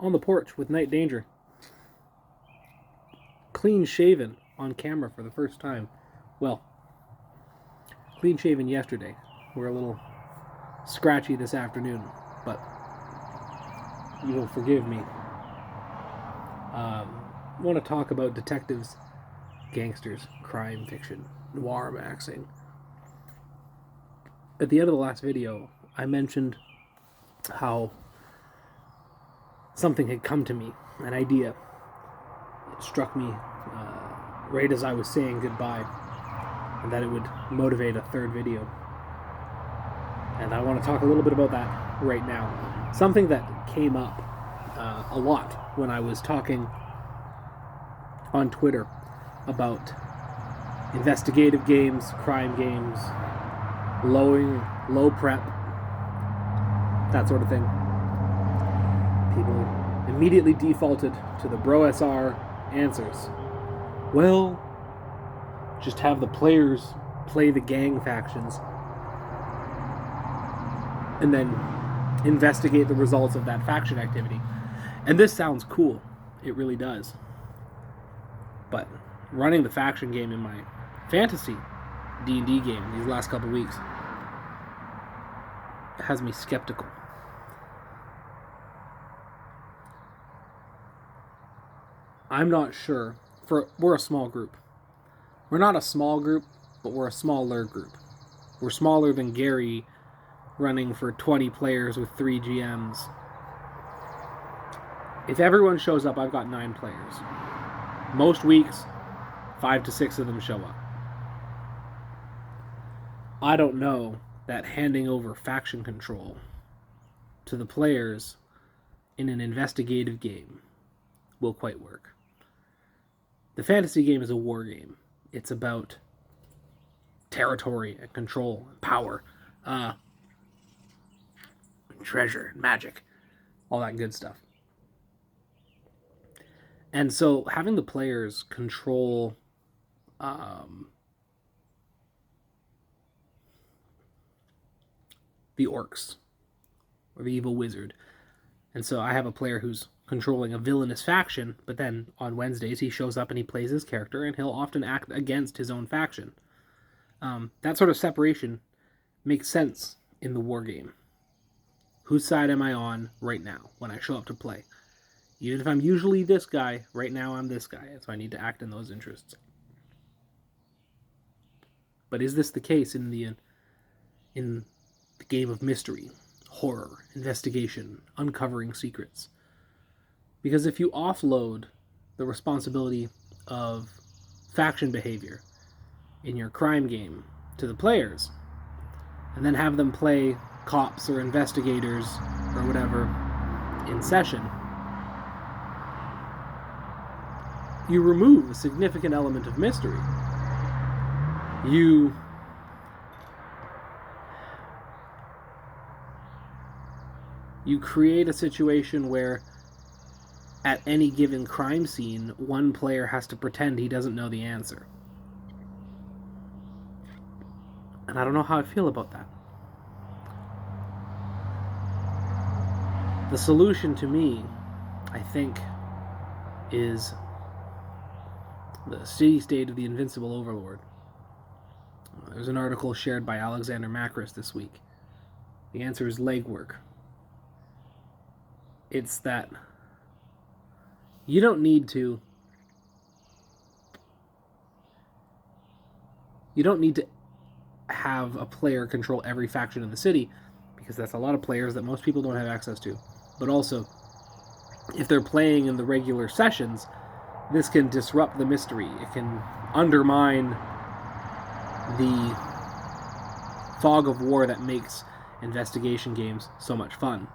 on the porch with Night Danger. Clean shaven on camera for the first time. Well, clean shaven yesterday. We're a little scratchy this afternoon, but you will forgive me. I want to talk about detectives, gangsters, crime fiction, noir maxing. At the end of the last video, I mentioned how something had come to me, an idea. It struck me right as I was saying goodbye, and that it would motivate a third video. And I want to talk a little bit about that right now. Something that came up a lot when I was talking on Twitter about investigative games, crime games, low prep, that sort of thing. People immediately defaulted to the Bro SR answers. Well, just have the players play the gang factions and then investigate the results of that faction activity. And this sounds cool. It really does. But running the faction game in my fantasy D&D game these last couple weeks has me skeptical. I'm not sure. We're a small group. We're not a small group, but we're a smaller group. We're smaller than Gary running for 20 players with 3 GMs. If everyone shows up, I've got 9 players. Most weeks, 5 to 6 of them show up. I don't know that handing over faction control to the players in an investigative game will quite work. The fantasy game is a war game. It's about territory and control and power, treasure and magic, all that good stuff. And so having the players control the orcs or the evil wizard. And so I have a player who's controlling a villainous faction, but then on Wednesdays he shows up and he plays his character, and he'll often act against his own faction. That sort of separation makes sense in the war game. Whose side am I on right now when I show up to play? Even if I'm usually this guy, right now I'm this guy, so I need to act in those interests. But is this the case in the game of mystery, horror, investigation, uncovering secrets? Because if you offload the responsibility of faction behavior in your crime game to the players, and then have them play cops or investigators or whatever in session, you remove a significant element of mystery. You create a situation where at any given crime scene, one player has to pretend he doesn't know the answer. And I don't know how I feel about that. The solution to me, I think, is the city-state of the Invincible Overlord. There's an article shared by Alexander Macris this week. The answer is legwork. It's that you don't need to have a player control every faction in the city, because that's a lot of players that most people don't have access to. But also, if they're playing in the regular sessions, this can disrupt the mystery. It can undermine the fog of war that makes investigation games so much fun,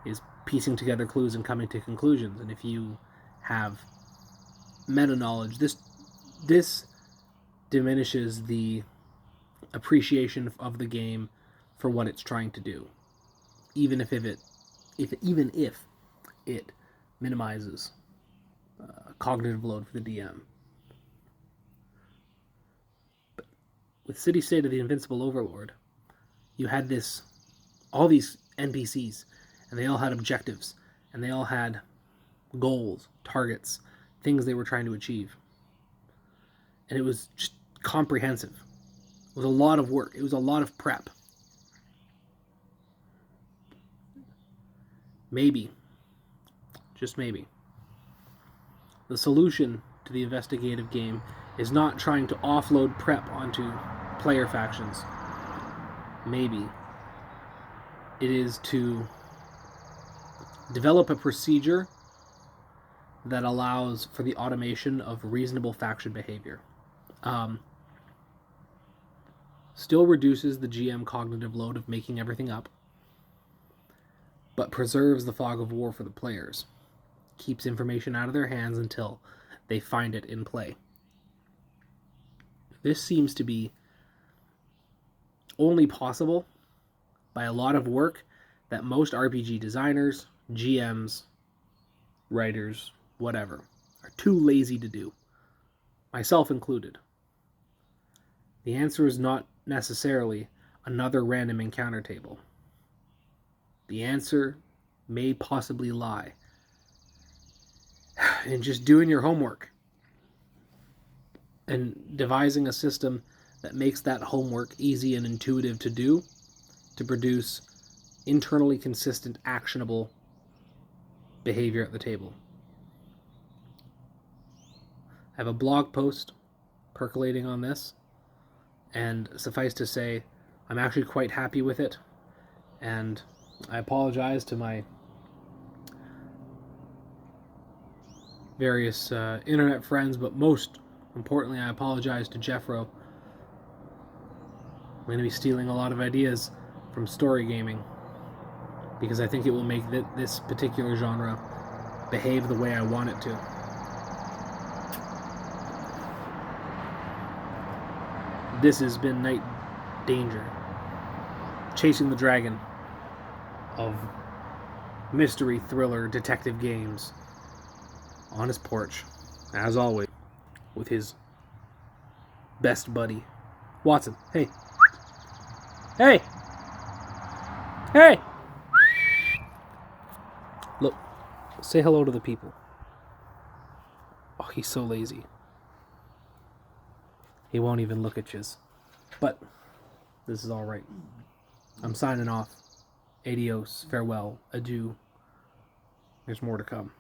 is piecing together clues and coming to conclusions. And if you have meta knowledge, this diminishes the appreciation of the game for what it's trying to do, even if it minimizes cognitive load for the DM. But with City State of the Invincible Overlord, you had all these NPCs, and they all had objectives, and they all had goals, targets, things they were trying to achieve. And it was just comprehensive. It was a lot of work. It was a lot of prep. Maybe, just maybe, the solution to the investigative game is not trying to offload prep onto player factions. Maybe it is to develop a procedure that allows for the automation of reasonable faction behavior. Still reduces the GM cognitive load of making everything up, but preserves the fog of war for the players. Keeps information out of their hands until they find it in play. This seems to be only possible by a lot of work that most RPG designers, GMs, writers, whatever, are too lazy to do, myself included. The answer is not necessarily another random encounter table. The answer may possibly lie in just doing your homework and devising a system that makes that homework easy and intuitive to do, to produce internally consistent, actionable behavior at the table. I have a blog post percolating on this, and suffice to say, I'm actually quite happy with it, and I apologize to my various internet friends, but most importantly, I apologize to Jeffro. I'm going to be stealing a lot of ideas from story gaming, because I think it will make this particular genre behave the way I want it to. This has been Night Danger, chasing the dragon of mystery, thriller, detective games, on his porch, as always, with his best buddy, Watson. Hey. Hey! Hey! Look, say hello to the people. Oh, he's so lazy. He won't even look at you. But this is all right. I'm signing off. Adios, farewell, adieu. There's more to come.